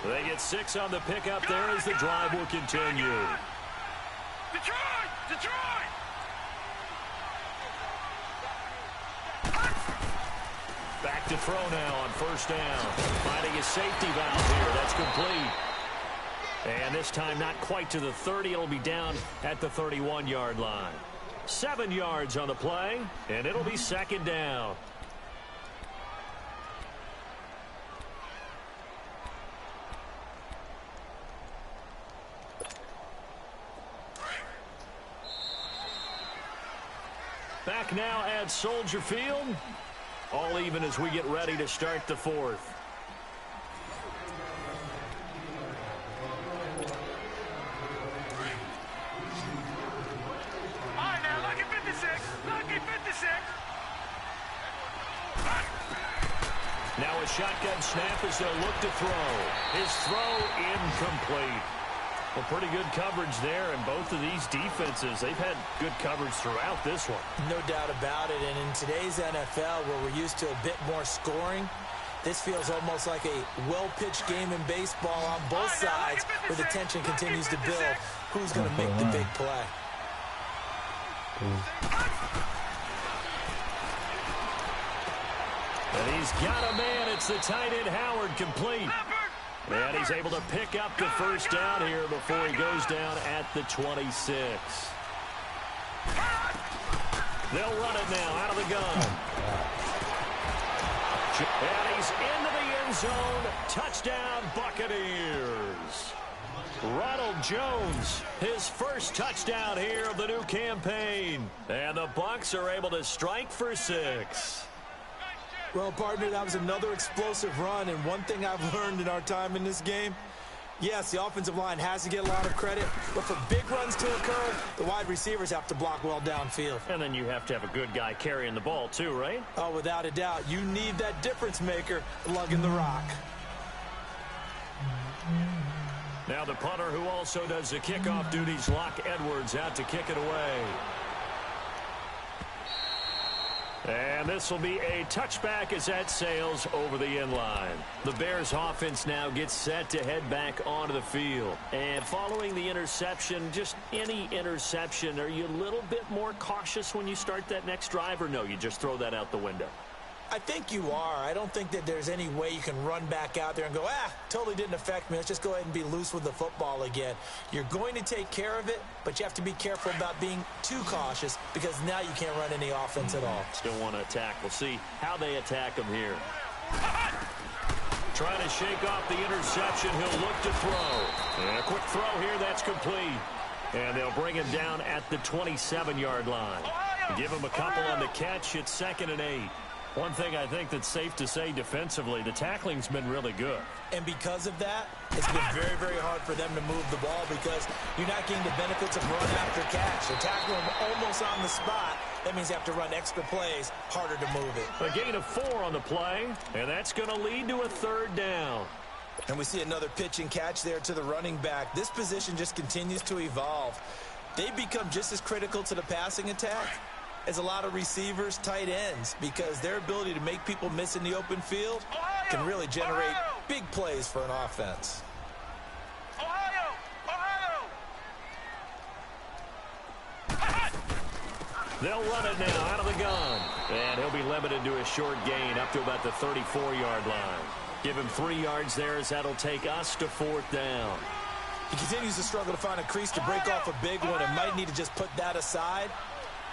They get 6 on the pickup there as the drive will continue. Detroit! Back to throw now on 1st down. Finding a safety valve here. That's complete. And this time not quite to the 30. It'll be down at the 31-yard line. 7 yards on the play, and it'll be 2nd down. Back now at Soldier Field. All even as we get ready to start the 4th. All right, now, lucky 56. Lucky 56. Now a shotgun snap as they'll look to throw. His throw incomplete. Well, pretty good coverage there, and both of these defenses, they've had good coverage throughout this one. No doubt about it, and in today's NFL, where we're used to a bit more scoring, this feels almost like a well-pitched game in baseball on both sides, where the tension continues to build. Who's going to make the big play? And he's got a man. It's the tight end, Howard, complete. And he's able to pick up the 1st down here before he goes down at the 26. They'll run it now out of the gun. And he's into the end zone. Touchdown, Buccaneers. Ronald Jones, his first touchdown here of the new campaign. And the Bucs are able to strike for 6. Well, partner, that was another explosive run, and one thing I've learned in our time in this game, Yes, the offensive line has to get a lot of credit, but for big runs to occur, the wide receivers have to block well downfield. And then you have to have a good guy carrying the ball too, right? Oh, without a doubt. You need that difference maker lugging the rock. Now the punter who also does the kickoff duties, Locke Edwards, out to kick it away. And this will be a touchback as that sails over the end line. The Bears offense now gets set to head back onto the field. And following the interception, just any interception, are you a little bit more cautious when you start that next drive, or no, you just throw that out the window? I think you are. I don't think that there's any way you can run back out there and go, totally didn't affect me. Let's just go ahead and be loose with the football again. You're going to take care of it, but you have to be careful about being too cautious because now you can't run any offense at all. Still want to attack. We'll see how they attack them here. Trying to shake off the interception. He'll look to throw. And a quick throw here. That's complete. And they'll bring him down at the 27-yard line. Give him a couple on the catch. It's 2nd and 8. One thing I think that's safe to say defensively, the tackling's been really good. And because of that, it's been very, very hard for them to move the ball because you're not getting the benefits of run after catch. They're tackling them almost on the spot. That means you have to run extra plays, harder to move it. A gain of 4 on the play, and that's going to lead to a 3rd down. And we see another pitch and catch there to the running back. This position just continues to evolve. They become just as critical to the passing attack as a lot of receivers, tight ends, because their ability to make people miss in the open field can really generate big plays for an offense. They'll run it now out of the gun. And he'll be limited to a short gain up to about the 34-yard line. Give him 3 yards there as that'll take us to 4th down. He continues to struggle to find a crease to break off a big one and might need to just put that aside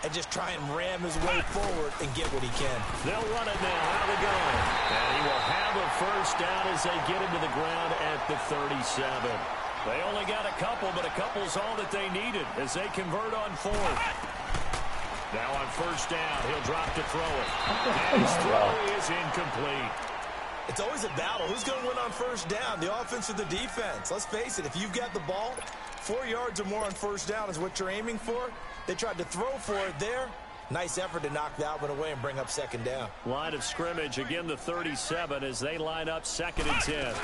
and just try and ram his way forward and get what he can. They'll run it now out of the gun. And he will have a 1st down as they get him to the ground at the 37. They only got a couple, but a couple's all that they needed as they convert on 4th. Now on 1st down, he'll drop to throw it. And his throw is incomplete. It's always a battle. Who's going to win on 1st down, the offense or the defense? Let's face it, if you've got the ball, 4 yards or more on 1st down is what you're aiming for. They tried to throw for it there. Nice effort to knock that one away and bring up 2nd down. Line of scrimmage, again the 37 as they line up 2nd and 10.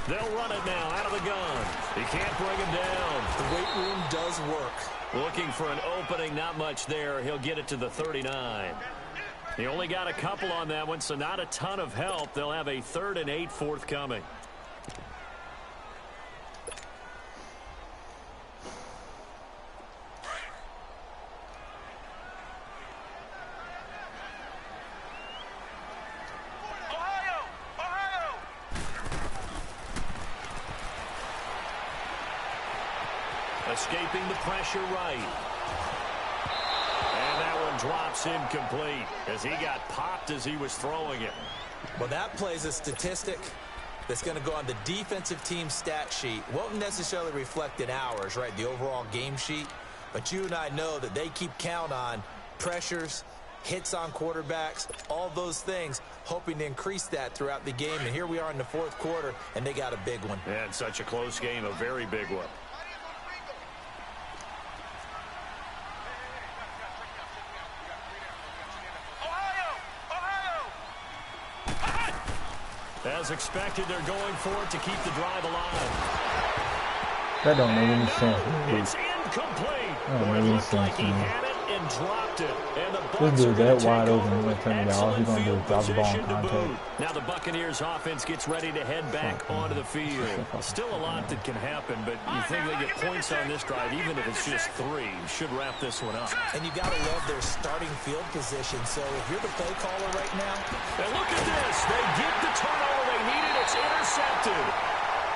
They'll run it now out of the gun. He can't bring him down. The weight room does work. Looking for an opening, not much there. He'll get it to the 39. He only got a couple on that one, so not a ton of help. They'll have a 3rd and 8 forthcoming. Escaping the pressure right. And that one drops incomplete as he got popped as he was throwing it. Well, that plays a statistic that's going to go on the defensive team stat sheet. Won't necessarily reflect in ours, right, the overall game sheet. But you and I know that they keep count on pressures, hits on quarterbacks, all those things, hoping to increase that throughout the game. And here we are in the 4th quarter, and they got a big one. And such a close game, a very big one. As expected, they're going for it to keep the drive alive. That don't make any sense. It's incomplete. That don't It make any looked like sense, he man. had it and dropped it. And the This Bucs dude are going that to wide take open, over. he's turning down. All he's Excellent gonna do is field drop the ball in position to contact. boot. Now the Buccaneers offense gets ready to head back onto the field. Still a lot that can happen, but you think they get points on this drive, even if it's just 3. Should wrap this one up. And you got to love their starting field position. So if you're the play caller right now. And look at this. They get the turnover they needed. It's intercepted.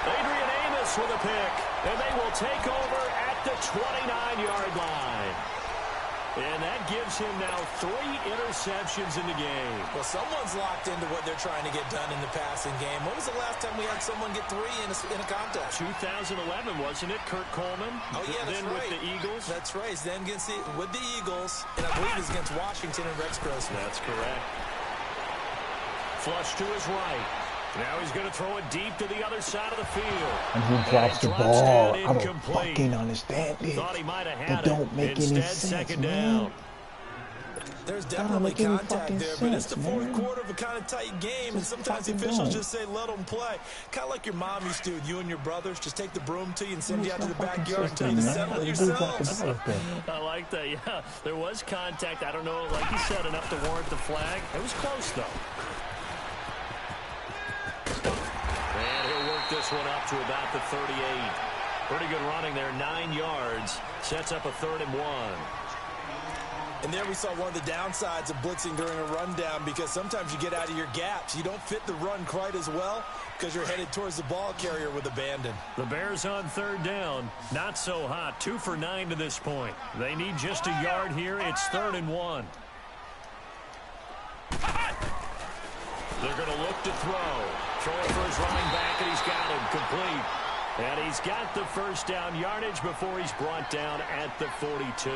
Adrian Amos with a pick, and they will take over at the 29-yard line. And that gives him now 3 interceptions in the game. Well, someone's locked into what they're trying to get done in the passing game. When was the last time we had someone get 3 in a contest? 2011, wasn't it? Kurt Coleman. Oh, yeah, that's then right. with the Eagles. That's right. Then with the Eagles, and I believe it's against Washington and Rex Grossman. That's correct. Flush to his right. Now he's going to throw it deep to the other side of the field. And he drops the ball. I don't fucking understand it. Thought he might have had it don't make any sense, second man. down. There's definitely contact there, but it's the fourth quarter of a kind of tight game, and sometimes the officials just say let them play. Kind of like your mom used to do with you and your brothers. Just take the broom to you and send you out to the backyard and tell you to settle it yourselves. I like that, yeah. There was contact. I don't know, like you said, enough to warrant the flag. It was close, though. And he'll work this one up to about the 38. Pretty good running there, 9 yards. Sets up a 3rd and 1. And there we saw one of the downsides of blitzing during a rundown, because sometimes you get out of your gaps. You don't fit the run quite as well because you're headed towards the ball carrier with abandon. The Bears on 3rd down. Not so hot. 2 for 9 to this point. They need just a yard here. It's 3rd and 1. They're going to look to throw. Throwing for his running back, and he's got him complete. And he's got the first down yardage before he's brought down at the 42.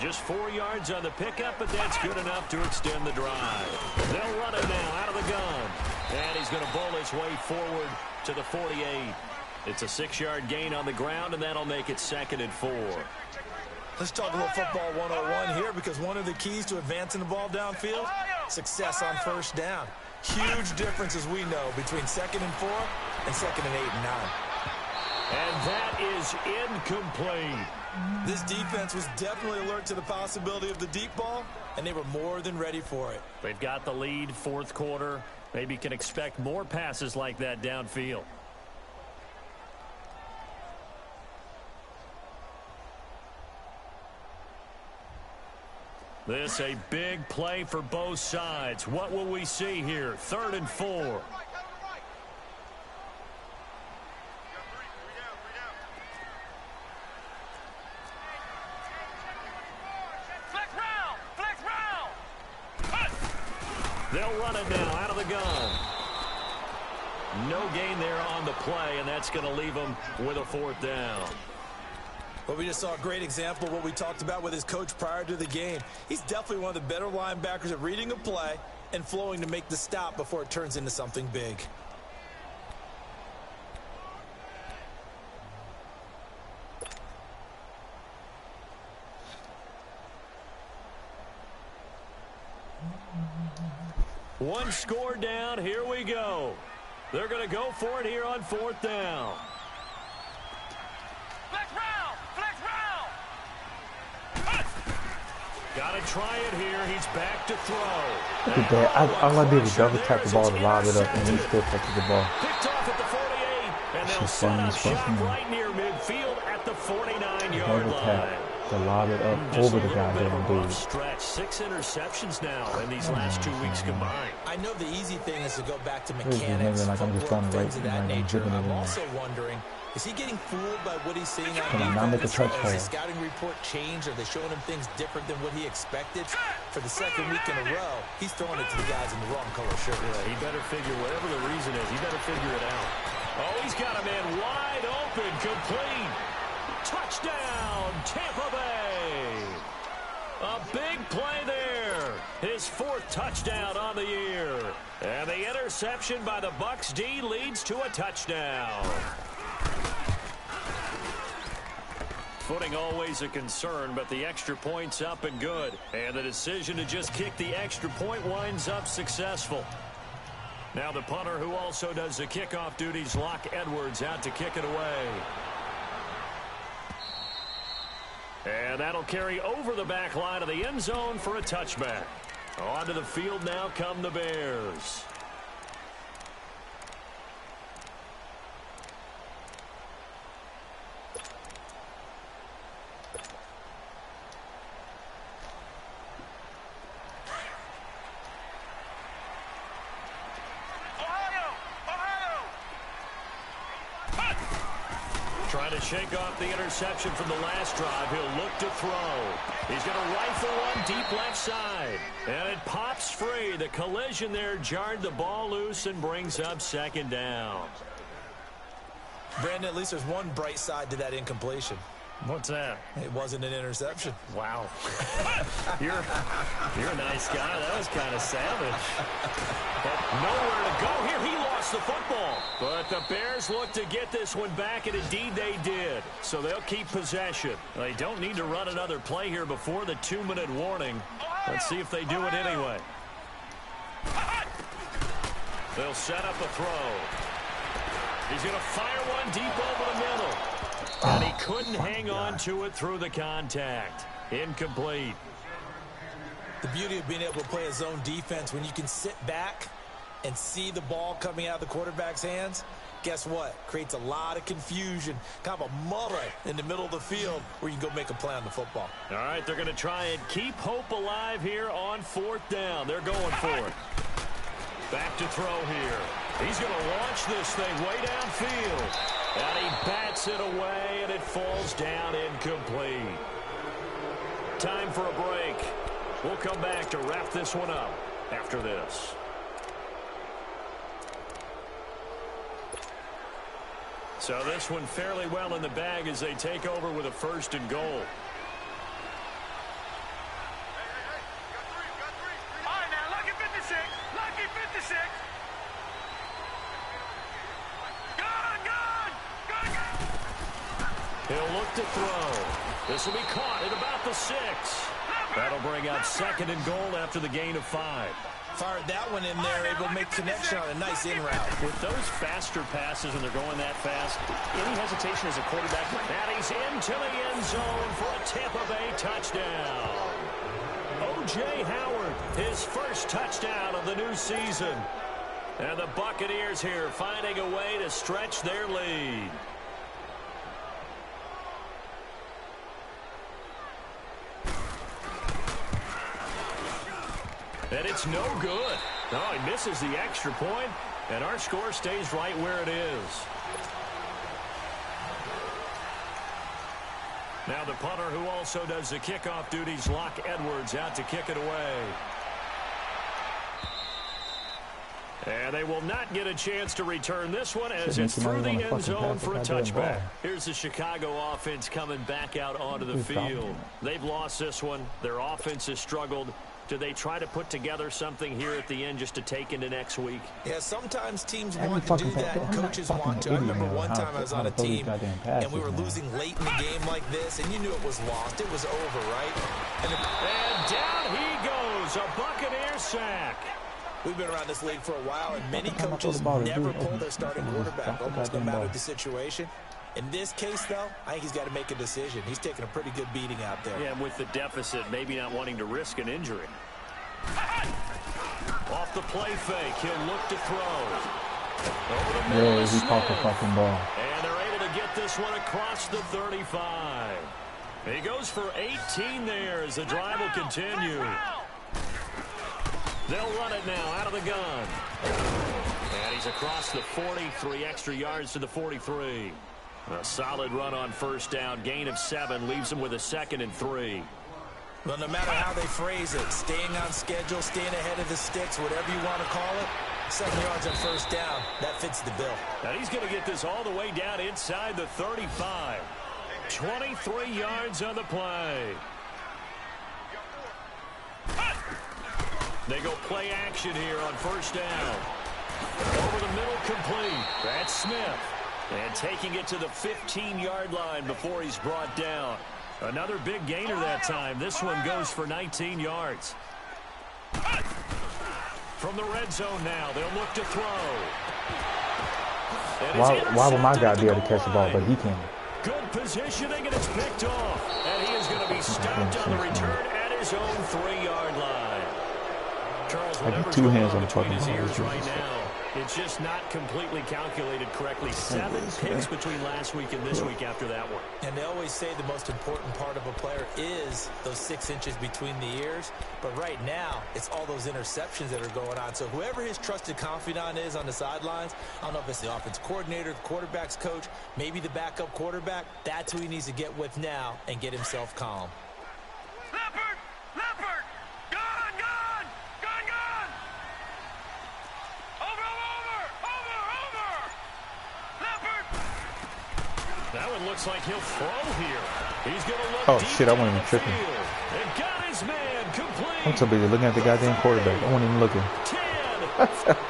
Just 4 yards on the pickup, but that's good enough to extend the drive. They'll run it now out of the gun. And he's going to bowl his way forward to the 48. It's a 6-yard gain on the ground, and that'll make it 2nd and 4. Let's talk a little football 101 here, because one of the keys to advancing the ball downfield, success on first down. Huge difference, as we know, between 2nd and 4 and 2nd and 8 and 9. And that is incomplete. This defense was definitely alert to the possibility of the deep ball, and they were more than ready for it. They've got the lead, 4th quarter. Maybe can expect more passes like that downfield. This a big play for both sides. What will we see here? 3rd and 4. They'll run it now out of the gun. No gain there on the play, and that's going to leave them with a 4th down. But we just saw a great example of what we talked about with his coach prior to the game. He's definitely one of the better linebackers at reading a play and flowing to make the stop before it turns into something big. One score down. Here we go. They're going to go for it here on 4th down. Flex round! Flex round! Got to try it here. He's back to throw. Look at that. All I did was double tap the ball to lob it up, and he still touches the ball. Picked off at the 48, and they'll set up shop right near midfield at the 49-yard line. To lob it up over the goddamn dude. Stretch. 6 interceptions now in these last 2 weeks combined. I know the easy thing is to go back to mechanics, like I'm just trying to things of that nature. I'm also wondering, is he getting fooled by what he's seeing on defense? Has the scouting report changed? Are they showing him things different than what he expected? For the 2nd week in a row, he's throwing it to the guys in the wrong color shirt. Yeah, he better figure, whatever the reason is, he better figure it out. Oh, he's got a man wide open, complete. Touchdown, Tampa Bay. A big play there. His 4th touchdown on the year. And the interception by the Bucs D leads to a touchdown. Footing always a concern, but the extra point's up and good. And the decision to just kick the extra point winds up successful. Now the punter, who also does the kickoff duties, Locke Edwards, out to kick it away. And that'll carry over the back line of the end zone for a touchback. Onto the field now come the Bears. Trying to shake off the interception from the last drive. He'll look to throw. He's going to rifle one deep left side. And it pops free. The collision there jarred the ball loose and brings up 2nd down. Brandon, at least there's one bright side to that incompletion. What's that? It wasn't an interception. Wow. You're a nice guy. That was kind of savage. But nowhere to go here. He lost the football. But the Bears look to get this one back, and indeed they did. So they'll keep possession. They don't need to run another play here before the 2-minute warning. Let's see if they do it anyway. They'll set up a throw. He's going to fire one deep over the middle. And he couldn't hang on to it through the contact. Incomplete. The beauty of being able to play a zone defense when you can sit back and see the ball coming out of the quarterback's hands, guess what? Creates a lot of confusion, kind of a muddle in the middle of the field where you can go make a play on the football. All right, they're going to try and keep hope alive here on 4th down. They're going for it. Back to throw here. He's going to launch this thing way downfield. And he bats it away, and it falls down incomplete. Time for a break. We'll come back to wrap this one up after this. So this one fairly well in the bag as they take over with a 1st and goal. All right, now, lucky 56. Lucky 56. He'll look to throw. This will be caught at about the 6. That'll bring up 2nd and goal after the gain of 5. Fired that one in there, able to make connection on a nice in route. With those faster passes and they're going that fast, any hesitation as a quarterback. And he's into the end zone for a Tampa Bay touchdown. O.J. Howard, his first touchdown of the new season. And the Buccaneers here finding a way to stretch their lead. And it's no good. No, he misses the extra point, and our score stays right where it is. Now the punter who also does the kickoff duties, Locke Edwards, out to kick it away. And they will not get a chance to return this one as it's through the end zone for a touchback. Here's the Chicago offense coming back out onto the field. They've lost this one. Their offense has struggled. Do they try to put together something here at the end just to take into next week? Yeah, sometimes teams want to do that, and coaches want to. I remember one time I was on a team, and we were losing late in the game like this, and you knew it was lost. It was over, right? And down he goes, a Buccaneer sack. We've been around this league for a while, and many coaches never pull their starting quarterback, almost no matter the situation. In this case, though, I think he's got to make a decision. He's taking a pretty good beating out there. Yeah, with the deficit, maybe not wanting to risk an injury. Off the play fake, he'll look to throw. Over the middle, he caught the fucking ball. And they're able to get this one across the 35. He goes for 18 there as the drive will continue. They'll run it now out of the gun. And he's across the 43 extra yards to the 43. A solid run on 1st down. Gain of 7 leaves him with a 2nd and 3. Well, no matter how they phrase it, staying on schedule, staying ahead of the sticks, whatever you want to call it, 7 yards on 1st down, that fits the bill. And he's going to get this all the way down inside the 35. 23 yards on the play. They go play action here on 1st down. Over the middle, complete. That's Smith. And taking it to the 15-yard line before he's brought down. Another big gainer that time. This one goes for 19 yards. From the red zone now, they'll look to throw. Why would my guy be able to catch the ball, but he can't? Good positioning, and it's picked off. And he is going to be stopped on the return at his own 3-yard line. Charles, whatever's two going hands on on the between fucking his ears ball. right now, it's just not completely calculated correctly. 7 picks between last week and this week after that one. And they always say the most important part of a player is those 6 inches between the ears. But right now, it's all those interceptions that are going on. So whoever his trusted confidant is on the sidelines, I don't know if it's the offense coordinator, the quarterback's coach, maybe the backup quarterback, that's who he needs to get with now and get himself calm. Leopard! Leopard! Gone! Gone! Gone! Gone! Over! Over! Over! Over! Leopard! That it looks like he'll throw here. He's going to look Oh, deep shit, I wasn't even tripping. downfield. And got his man complete. I'm so busy looking at the goddamn quarterback. I wasn't even looking. 10.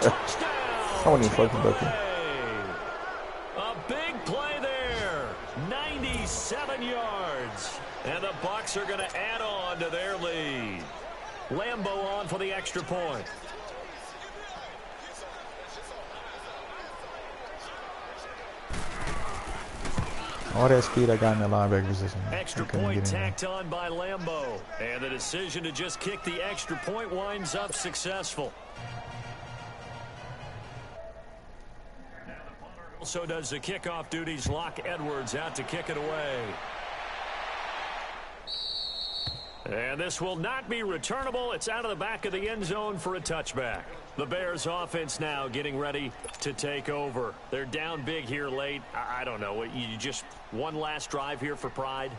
Touchdown. I wasn't even fucking looking. A big play there. 97 yards. And the Bucs are going to add on to their lead. Lambeau on for the extra point. All that speed I got in the linebacker position. Extra point tacked on by Lambeau. And the decision to just kick the extra point winds up successful. Also does the kickoff duties. Locke Edwards out to kick it away. And this will not be returnable. It's out of the back of the end zone for a touchback. The Bears offense now getting ready to take over. They're down big here late. I don't know. You just one last drive here for pride?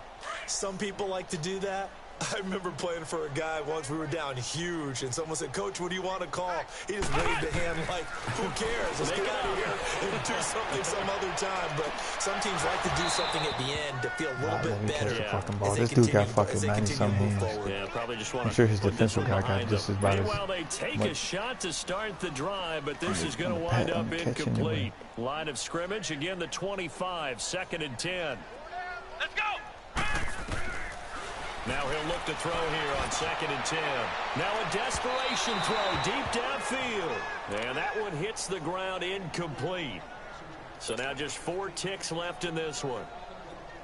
Some people like to do that. I remember playing for a guy once. We were down huge, and someone said, "Coach, what do you want to call?" He just waved a hand like, "Who cares? Let's get out of here and do something some other time." But some teams like to do something at the end to feel a little bit better. This dude got fucking 90-something hands. Yeah, probably just want I'm sure his defensive guy got just as bad as. Meanwhile, they take a shot to start the drive, but this is going to wind up incomplete. Line of scrimmage, again the 25, 2nd and 10. Let's go. Now he'll look to throw here on 2nd and 10. Now a desperation throw deep downfield. And that one hits the ground incomplete. So now just 4 ticks left in this one.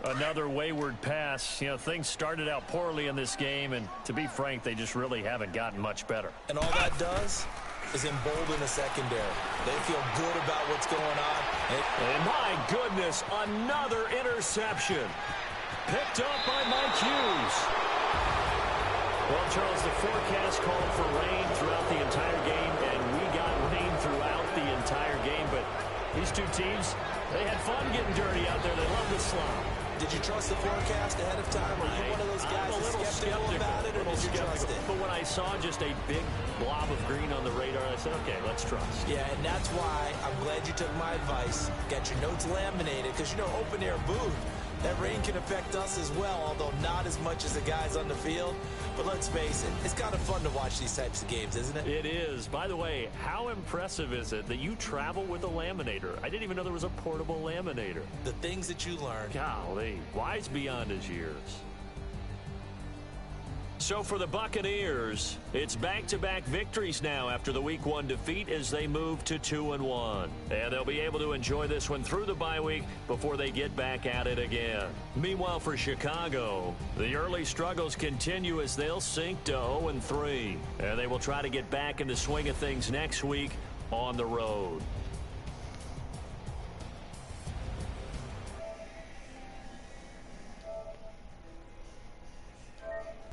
Another wayward pass. You know, things started out poorly in this game, and to be frank, they just really haven't gotten much better. And all that does is embolden the secondary. They feel good about what's going on. And my goodness, another interception. Picked up by Mike Hughes. Well, Charles, the forecast called for rain throughout the entire game, and we got rain throughout the entire game. But these two teams, they had fun getting dirty out there. They love the slop. Did you trust the forecast ahead of time? Were you one of those guys that's skeptical about it, or did you trust it? But when I saw just a big blob of green on the radar, I said, okay, let's trust. Yeah, and that's why I'm glad you took my advice. Got your notes laminated, because, you know, open-air booth, that rain can affect us as well, although not as much as the guys on the field. But let's face it, it's kind of fun to watch these types of games, isn't it? It is. By the way, how impressive is it that you travel with a laminator? I didn't even know there was a portable laminator. The things that you learn. Golly, wise beyond his years. So for the Buccaneers, it's back-to-back victories now after the Week 1 defeat as they move to 2-1. And they'll be able to enjoy this one through the bye week before they get back at it again. Meanwhile, for Chicago, the early struggles continue as they'll sink to 0-3. And they will try to get back in the swing of things next week on the road.